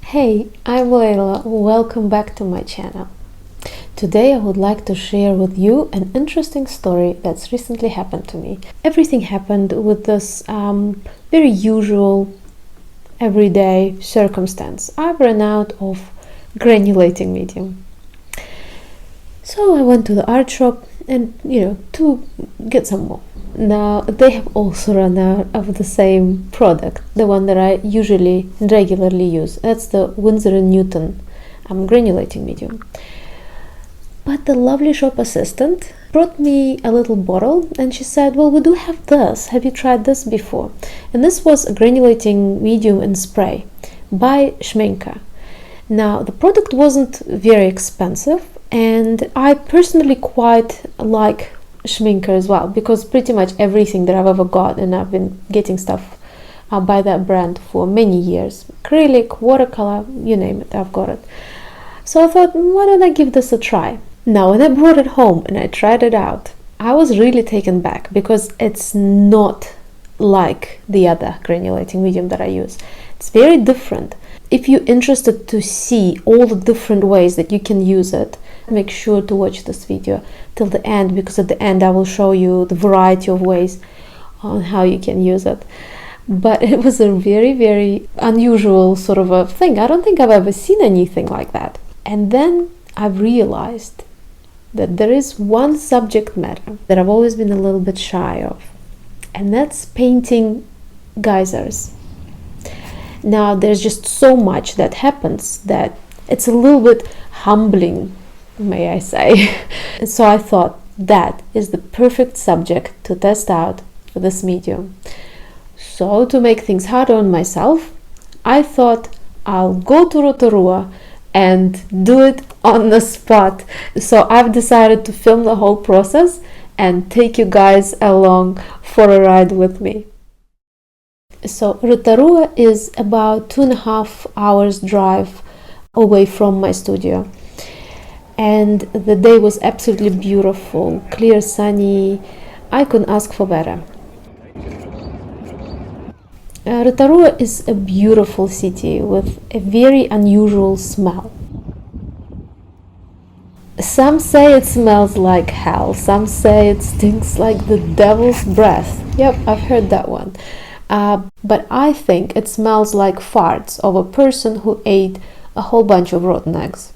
Hey, I'm Leila. Welcome back to my channel. Today I would like to share with you an interesting story that's recently happened to me. Everything happened with this very usual, everyday circumstance. I ran out of granulating medium. So I went to the art shop and, to get some more. Now they have also run out of the same product, the one that I usually and regularly use. That's the Winsor & Newton granulating medium. But the lovely shop assistant brought me a little bottle and she said, well, we do have this. Have you tried this before? And this was a granulating medium in spray by Schmincke. Now the product wasn't very expensive and I personally quite like Schmincke as well, because pretty much everything that I've ever got, and I've been getting stuff by that brand for many years, acrylic, watercolor, you name it, I've got it. So I thought, why don't I give this a try? Now when I brought it home and I tried it out, I was really taken back because it's not like the other granulating medium that I use. It's very different. If you're interested to see all the different ways that you can use it, make sure to watch this video till the end, because at the end I will show you the variety of ways on how you can use it. But it was a very, very unusual sort of a thing. I don't think I've ever seen anything like that. And then I've realized that there is one subject matter that I've always been a little bit shy of, and that's painting geysers. Now there's just so much that happens that it's a little bit humbling, may I say. So I thought that is the perfect subject to test out for this medium. So to make things harder on myself, I thought I'll go to Rotorua and do it on the spot. So I've decided to film the whole process and take you guys along for a ride with me. So Rotorua is about 2.5 hours drive away from my studio. And the day was absolutely beautiful, clear, sunny. I couldn't ask for better. Rotorua is a beautiful city with a very unusual smell. Some say it smells like hell, some say it stinks like the devil's breath. Yep, I've heard that one. But I think it smells like farts of a person who ate a whole bunch of rotten eggs.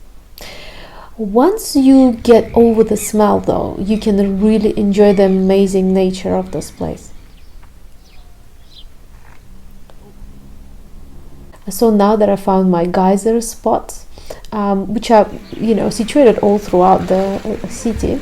Once you get over the smell though, you can really enjoy the amazing nature of this place. So now that I found my geyser spots, which are situated all throughout the city,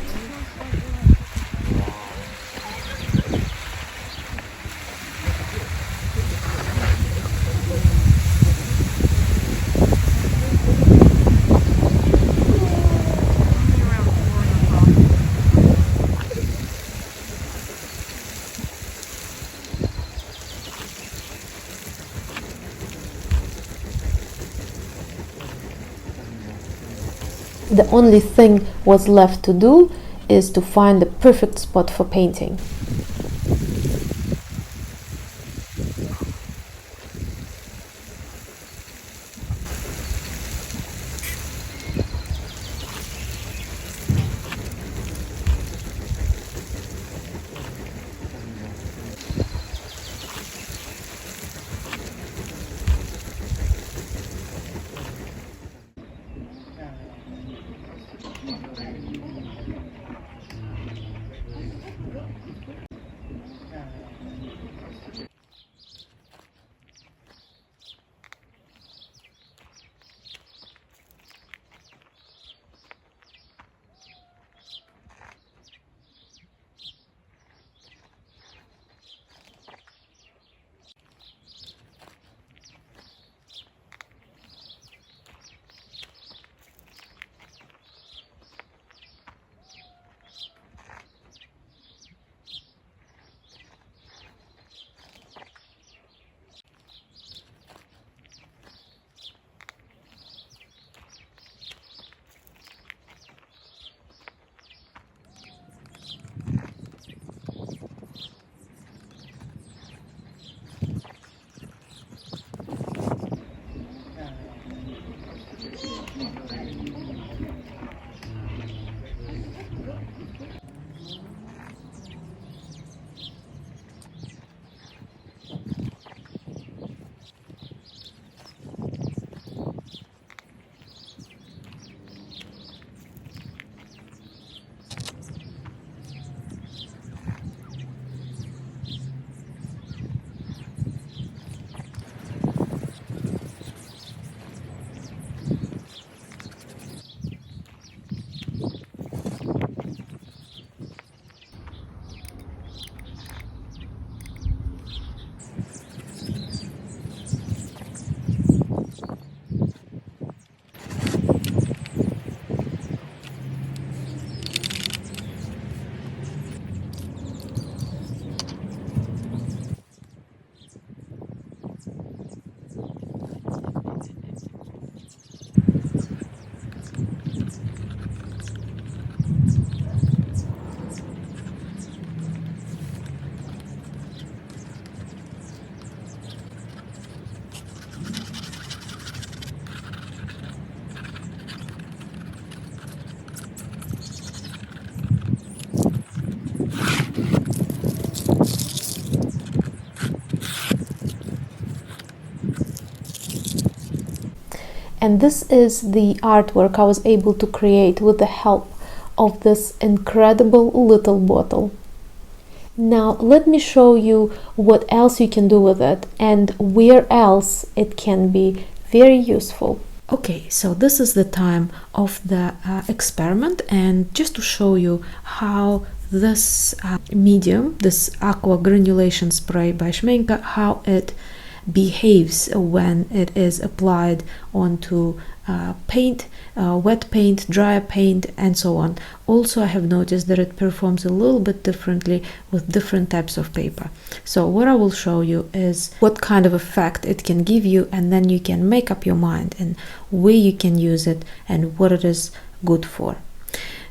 the only thing what's left to do is to find the perfect spot for painting. And this is the artwork I was able to create with the help of this incredible little bottle. Now let me show you what else you can do with it and where else it can be very useful. Okay, so this is the time of the experiment, and just to show you how this medium, this aqua granulation spray by Schmincke, how it behaves when it is applied onto paint, wet paint, dry paint, and so on. Also, I have noticed that it performs a little bit differently with different types of paper. So what I will show you is what kind of effect it can give you, and then you can make up your mind and where you can use it and what it is good for.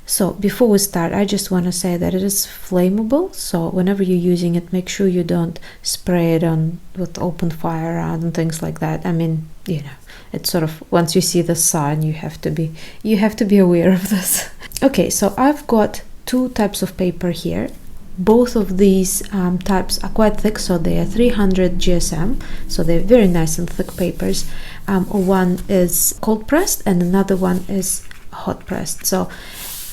So before we start, I just want to say that it is flammable, so whenever you're using it, make sure you don't spray it on with open fire and things like that. I mean, you know, it's sort of, once you see the sign, you have to be aware of this. Okay, so I've got two types of paper here. Both of these types are quite thick, so they are 300 GSM, so they're very nice and thick papers. One is cold pressed and another one is hot pressed. So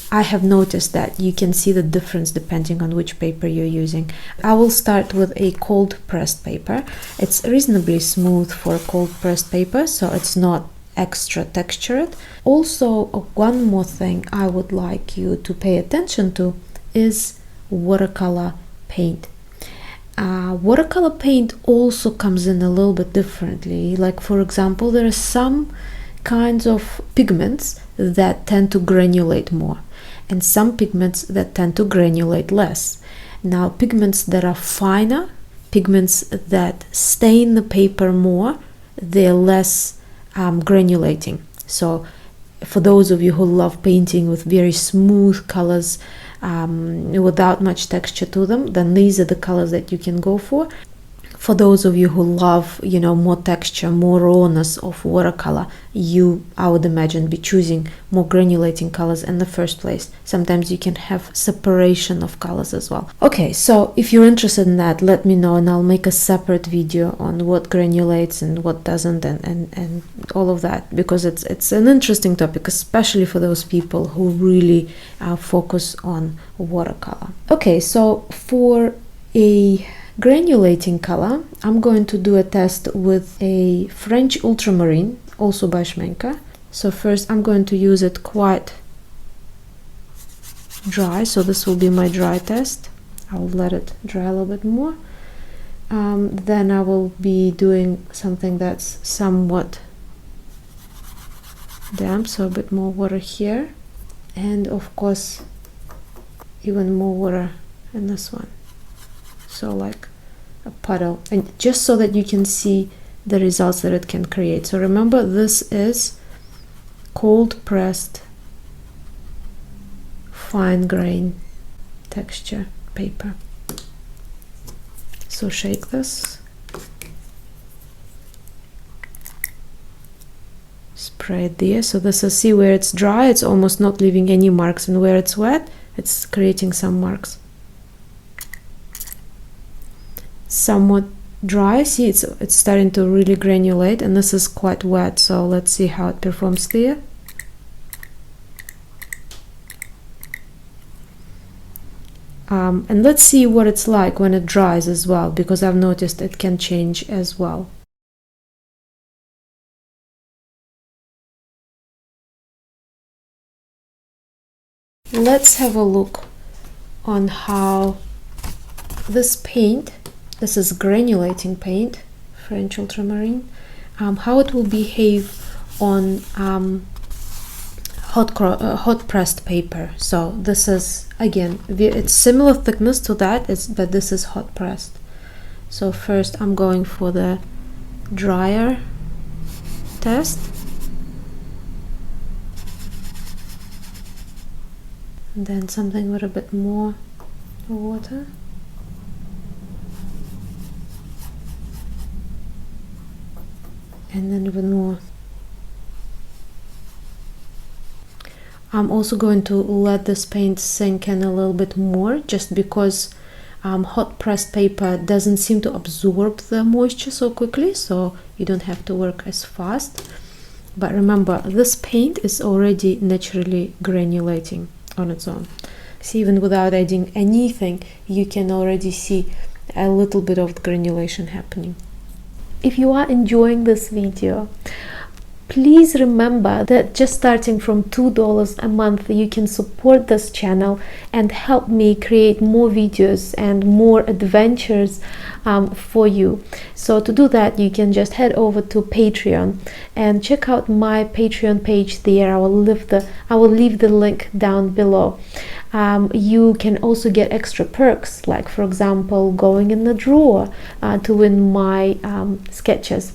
I have noticed that you can see the difference depending on which paper you're using. I will start with a cold pressed paper. It's reasonably smooth for a cold pressed paper, so it's not extra textured. Also, one more thing I would like you to pay attention to is watercolor paint. Watercolor paint also comes in a little bit differently. Like, for example, there are some kinds of pigments that tend to granulate more, and some pigments that tend to granulate less. Now, pigments that are finer, pigments that stain the paper more, they're less granulating. So for those of you who love painting with very smooth colors without much texture to them, then these are the colors that you can go for. For those of you who love, you know, more texture, more rawness of watercolor, I would imagine, be choosing more granulating colors in the first place. Sometimes you can have separation of colors as well. Okay, so if you're interested in that, let me know and I'll make a separate video on what granulates and what doesn't, and all of that, because it's an interesting topic, especially for those people who really focus on watercolor. Okay, so for a granulating color, I'm going to do a test with a French ultramarine, also by Schmincke. So first I'm going to use it quite dry, so this will be my dry test. I'll let it dry a little bit more. Then I will be doing something that's somewhat damp, so a bit more water here, and of course even more water in this one. So like a puddle, and just so that you can see the results that it can create. So remember, this is cold pressed fine grain texture paper. So shake this, spray it there. So this is, see where it's dry, it's almost not leaving any marks, and where it's wet, it's creating some marks. Somewhat dry, see, it's starting to really granulate, and this is quite wet, so let's see how it performs there. And let's see what it's like when it dries as well, because I've noticed it can change as well. Let's have a look on how this paint, this is granulating paint, French ultramarine, how it will behave on hot pressed paper. So this is, again, it's similar thickness to that, but this is hot pressed. So first I'm going for the drier test, and then something with a bit more water. And then even more. I'm also going to let this paint sink in a little bit more, just because hot pressed paper doesn't seem to absorb the moisture so quickly, so you don't have to work as fast. But remember, this paint is already naturally granulating on its own. See, even without adding anything, you can already see a little bit of granulation happening. If you are enjoying this video, please remember that just starting from $2 a month, you can support this channel and help me create more videos and more adventures for you. So to do that, you can just head over to Patreon and check out my Patreon page there. I will leave the link down below. You can also get extra perks, like for example going in the drawer to win my sketches.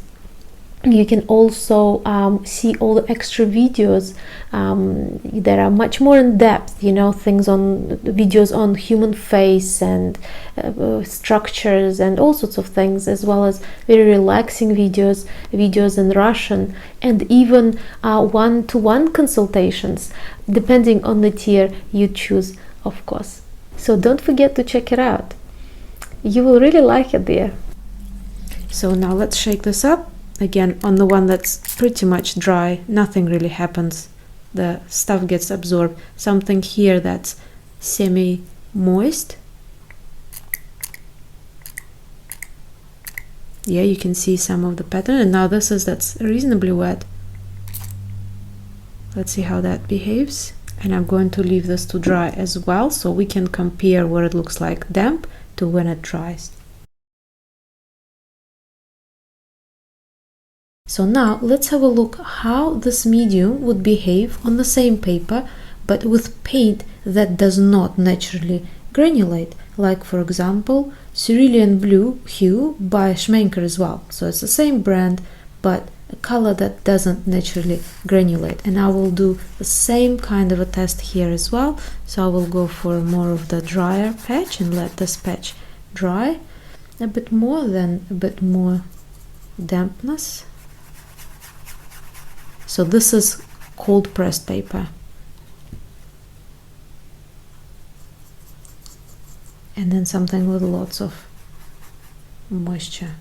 You can also see all the extra videos that are much more in depth, you know, videos on human face and structures and all sorts of things, as well as very relaxing videos in Russian, and even one-to-one consultations, depending on the tier you choose, of course. So don't forget to check it out. You will really like it there. So now let's shake this up. Again, on the one that's pretty much dry, nothing really happens. The stuff gets absorbed. Something here that's semi-moist. Yeah, you can see some of the pattern. And now that's reasonably wet. Let's see how that behaves. And I'm going to leave this to dry as well, so we can compare what it looks like damp to when it dries. So now let's have a look how this medium would behave on the same paper, but with paint that does not naturally granulate, like for example cerulean blue hue by Schmincke as well. So it's the same brand, but a color that doesn't naturally granulate. And I will do the same kind of a test here as well. So I will go for more of the drier patch and let this patch dry a bit more, then a bit more dampness. So this is cold pressed paper. And then something with lots of moisture.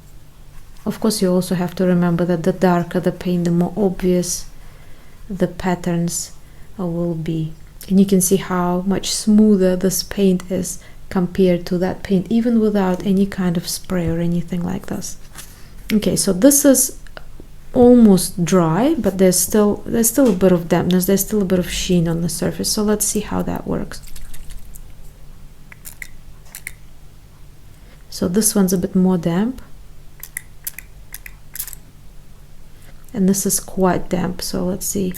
Of course, you also have to remember that the darker the paint, the more obvious the patterns will be. And you can see how much smoother this paint is compared to that paint, even without any kind of spray or anything like this. Okay, so this is almost dry, but there's still a bit of dampness, there's still a bit of sheen on the surface. So let's see how that works. So this one's a bit more damp, and this is quite damp, so let's see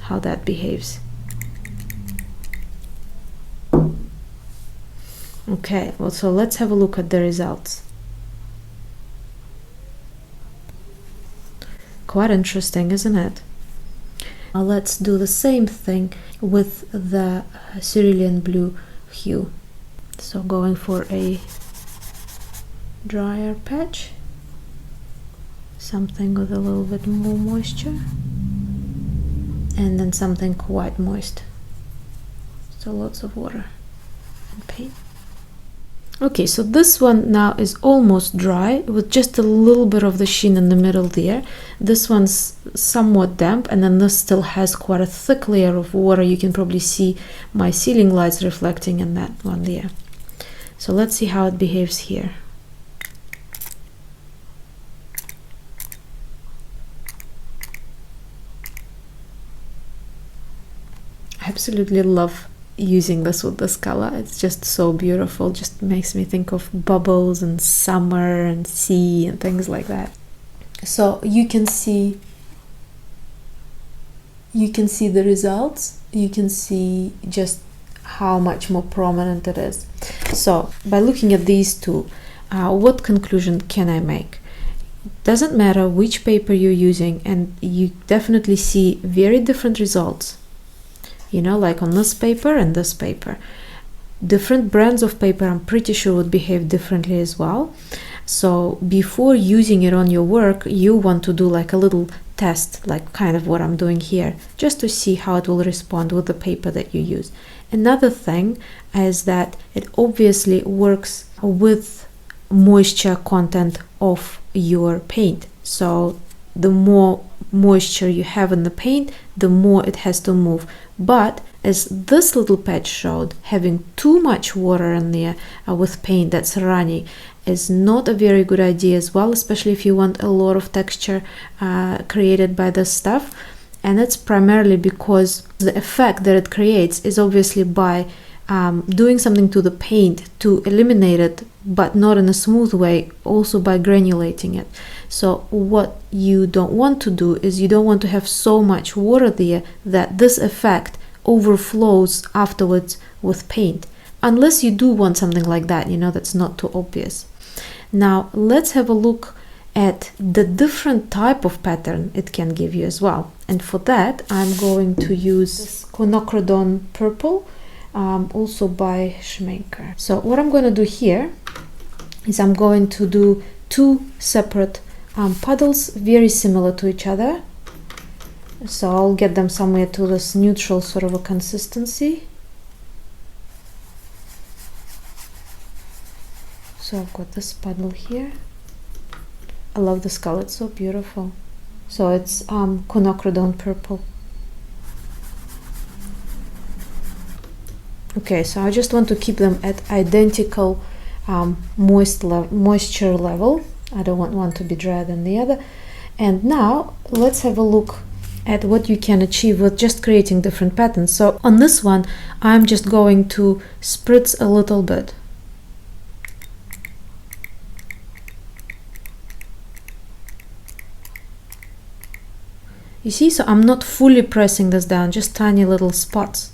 how that behaves. Okay, well, so let's have a look at the results. Quite interesting, isn't it? Now let's do the same thing with the cerulean blue hue. So going for a drier patch, something with a little bit more moisture, and then something quite moist. So lots of water and paint. Okay, so this one now is almost dry with just a little bit of the sheen in the middle there. This one's somewhat damp, and then this still has quite a thick layer of water. You can probably see my ceiling lights reflecting in that one there. So let's see how it behaves here. I absolutely love using this with this color. It's just so beautiful, just makes me think of bubbles and summer and sea and things like that. So you can see the results. You can see just how much more prominent it is. So by looking at these two, what conclusion can I make? Doesn't matter which paper you're using, and you definitely see very different results. You know, like on this paper and this paper. Different brands of paper, I'm pretty sure, would behave differently as well. So before using it on your work, you want to do like a little test, like kind of what I'm doing here, just to see how it will respond with the paper that you use. Another thing is that it obviously works with moisture content of your paint. So the more moisture you have in the paint, the more it has to move. But as this little patch showed, having too much water in there with paint that's runny is not a very good idea as well, especially if you want a lot of texture created by this stuff. And it's primarily because the effect that it creates is obviously by doing something to the paint to eliminate it, but not in a smooth way, also by granulating it. So what you don't want to do is you don't want to have so much water there that this effect overflows afterwards with paint, unless you do want something like that, you know, that's not too obvious. Now let's have a look at the different type of pattern it can give you as well. And for that I'm going to use this quinacridone purple, also by Schmincke. So what I'm going to do here is I'm going to do two separate puddles, very similar to each other. So I'll get them somewhere to this neutral sort of a consistency. So I've got this puddle here. I love this color, it's so beautiful. So it's quinacridone purple. Okay, so I just want to keep them at identical moisture level. I don't want one to be drier than the other. And now let's have a look at what you can achieve with just creating different patterns. So on this one, I'm just going to spritz a little bit. You see, so I'm not fully pressing this down, just tiny little spots.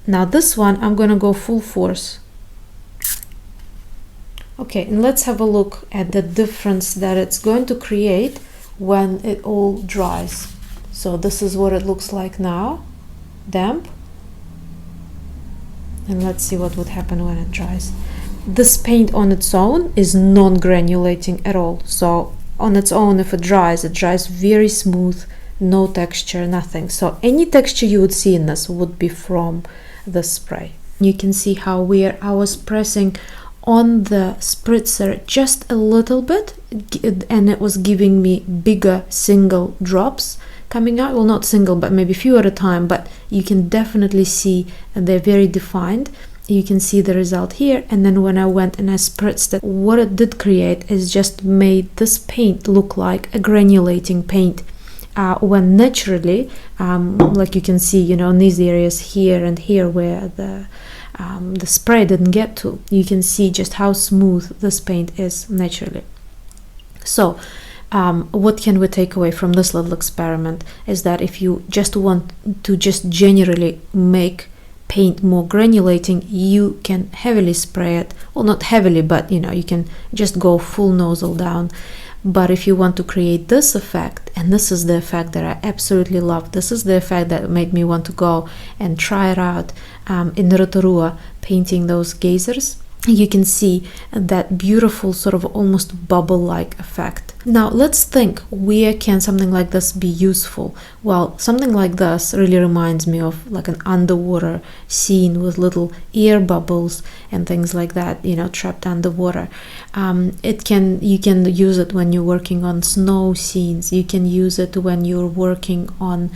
Now this one, I'm going to go full force. Okay, and let's have a look at the difference that it's going to create when it all dries. So this is what it looks like now, damp. And let's see what would happen when it dries. This paint on its own is non-granulating at all. So on its own, if it dries very smooth, no texture, nothing. So any texture you would see in this would be from the spray. You can see how I was pressing on the spritzer just a little bit, and it was giving me bigger single drops coming out. Well, not single, but maybe few at a time, but you can definitely see they're very defined. You can see the result here. And then when I went and I spritzed it, what it did create is just made this paint look like a granulating paint, when naturally, like you can see, you know, in these areas here and here where the spray didn't get to, you can see just how smooth this paint is naturally. So what can we take away from this little experiment is that if you just want to just generally make paint more granulating, you can heavily spray it. Well, not heavily, but you know, you can just go full nozzle down. But if you want to create this effect, and this is the effect that I absolutely love, this is the effect that made me want to go and try it out in Rotorua, painting those geysers. You can see that beautiful sort of almost bubble-like effect. Now let's think, where can something like this be useful? Well, something like this really reminds me of like an underwater scene with little air bubbles and things like that, you know, trapped underwater. You can use it when you're working on snow scenes. You can use it when you're working on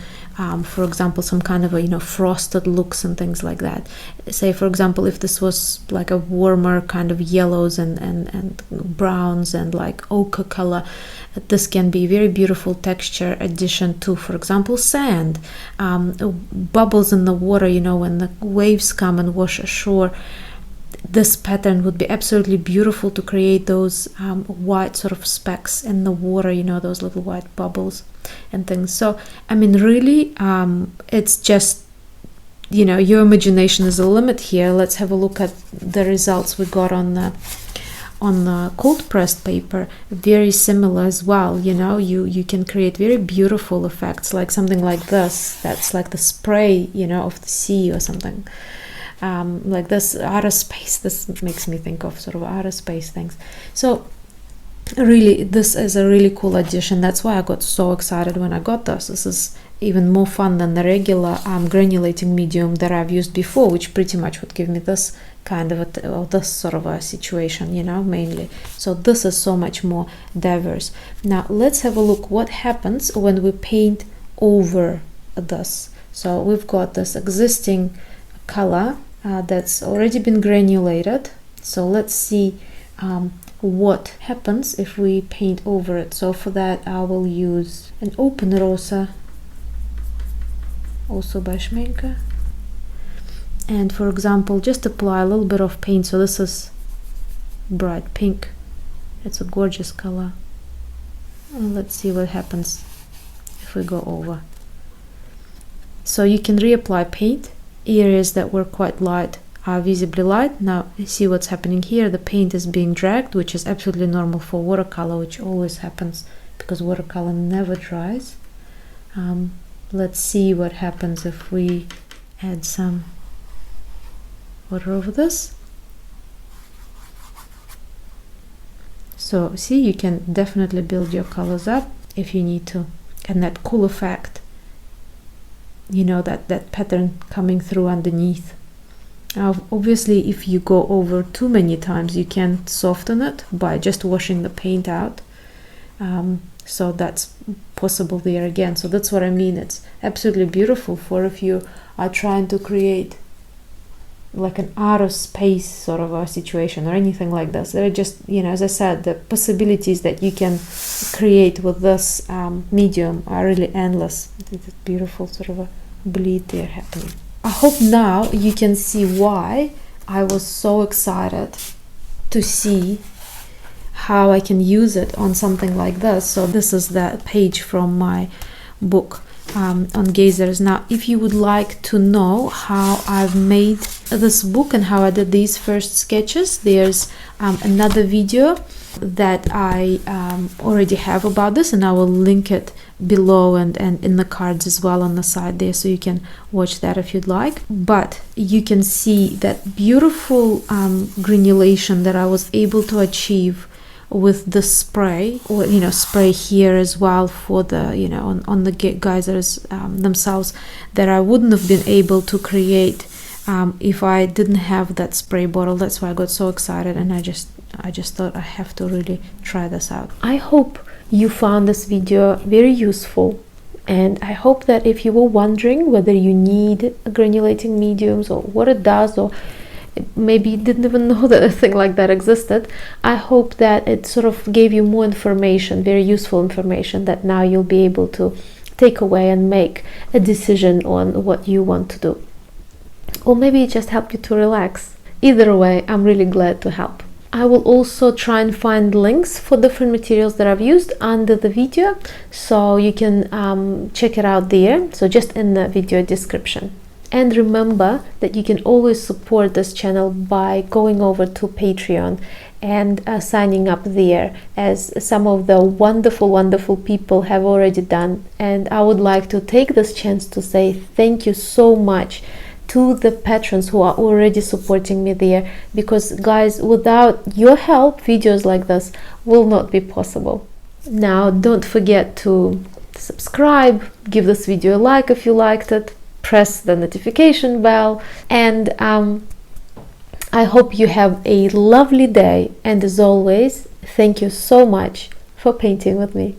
for example, some kind of a, you know, frosted looks and things like that. Say, for example, if this was like a warmer kind of yellows and browns and like ochre color, this can be very beautiful texture addition to, for example, sand, bubbles in the water, you know, when the waves come and wash ashore. This pattern would be absolutely beautiful to create those white sort of specks in the water, you know, those little white bubbles and things. So, I mean, really, it's just, you know, your imagination is the limit here. Let's have a look at the results we got on the cold pressed paper. Very similar as well, you know, you can create very beautiful effects, like something like this, that's like the spray, you know, of the sea or something. Like this outer space, this makes me think of sort of outer space things. So really, this is a really cool addition. That's why I got so excited when I got this. This is even more fun than the regular granulating medium that I've used before, which pretty much would give me this kind of or this sort of a situation, you know, mainly. So this is so much more diverse. Now let's have a look what happens when we paint over this. So we've got this existing color that's already been granulated. So let's see what happens if we paint over it. So for that I will use an open rosa, also by Schmincke, and for example just apply a little bit of paint. So this is bright pink, it's a gorgeous color, and let's see what happens if we go over. So you can reapply paint. Areas that were quite light are visibly light. Now you see what's happening here. The paint is being dragged, which is absolutely normal for watercolor, which always happens because watercolor never dries. Let's see what happens if we add some water over this. So see, you can definitely build your colors up if you need to, and that cool effect, you know, that pattern coming through underneath. Obviously if you go over too many times you can soften it by just washing the paint out, so that's possible there again. So that's what I mean, it's absolutely beautiful for if you are trying to create like an outer space sort of a situation or anything like this. There are just, you know, as I said, the possibilities that you can create with this medium are really endless. It's a beautiful sort of a bleed there happening. I hope now you can see why I was so excited to see how I can use it on something like this. So this is the page from my book on geysers. Now if you would like to know how I've made this book and how I did these first sketches, there's another video that I already have about this, and I will link it below and in the cards as well on the side there, so you can watch that if you'd like. But you can see that beautiful granulation that I was able to achieve with the spray, or you know, spray here as well for the, you know, on the geysers themselves, that I wouldn't have been able to create if I didn't have that spray bottle. That's why I got so excited, and I just thought I have to really try this out. I hope you found this video very useful, and I hope that if you were wondering whether you need granulating mediums or what it does, or maybe you didn't even know that a thing like that existed, I hope that it sort of gave you more information, very useful information, that now you'll be able to take away and make a decision on what you want to do. Or maybe it just helped you to relax. Either way, I'm really glad to help. I will also try and find links for different materials that I've used under the video, so you can check it out there, so just in the video description. And remember that you can always support this channel by going over to Patreon and signing up there, as some of the wonderful people have already done. And I would like to take this chance to say thank you so much to the patrons who are already supporting me there, because guys, without your help, videos like this will not be possible. Now don't forget to subscribe, give this video a like if you liked it, press the notification bell, and I hope you have a lovely day, and as always, thank you so much for painting with me.